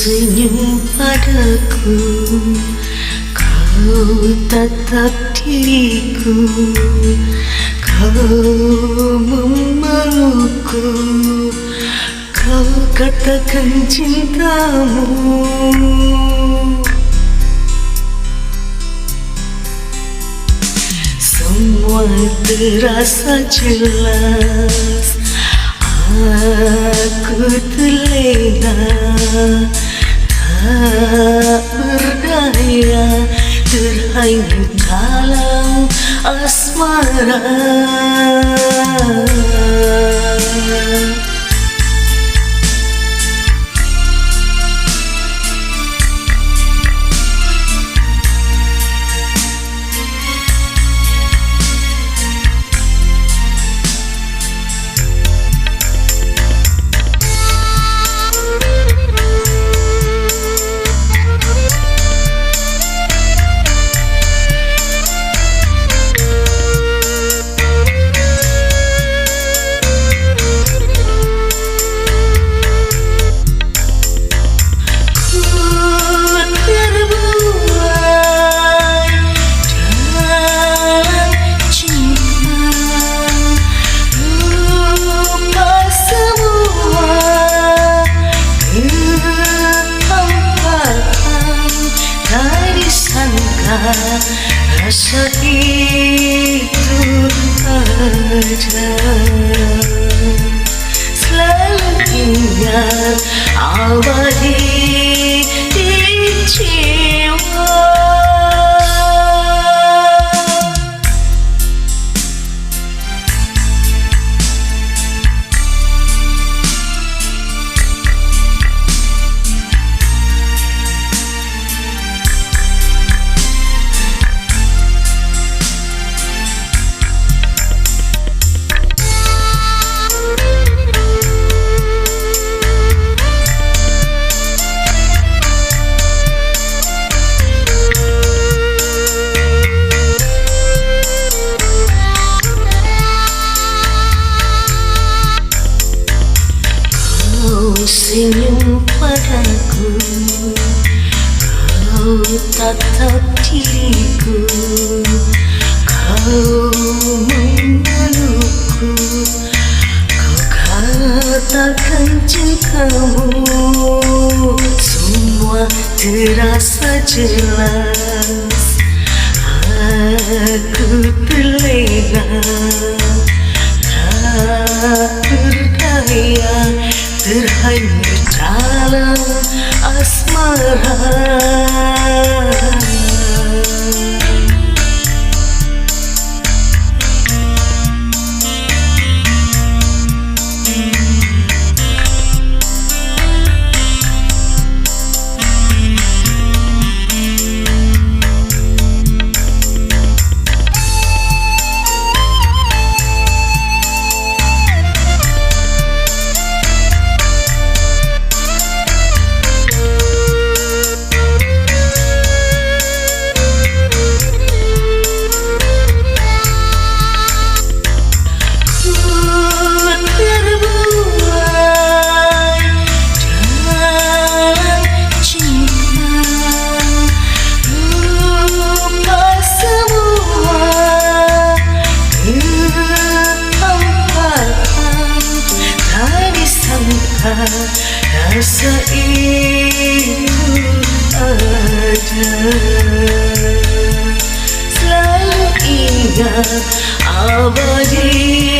senyum padaku, kau tatap diriku, kau memelukku, kau katakan cintamu. Semua terasa jelas, aku terlena, tak berdaya, terhanyut dalam asmara. Rasa itu ada, selalu ingat abadi di jiwa. Senyum padaku, kau tatap diriku, kau memelukku, kau katakan cintamu. Semua terasa jelas, aku terlena, tak berdaya, terhanyut dalam asmara. Rasa itu ada, selalu ingat abadi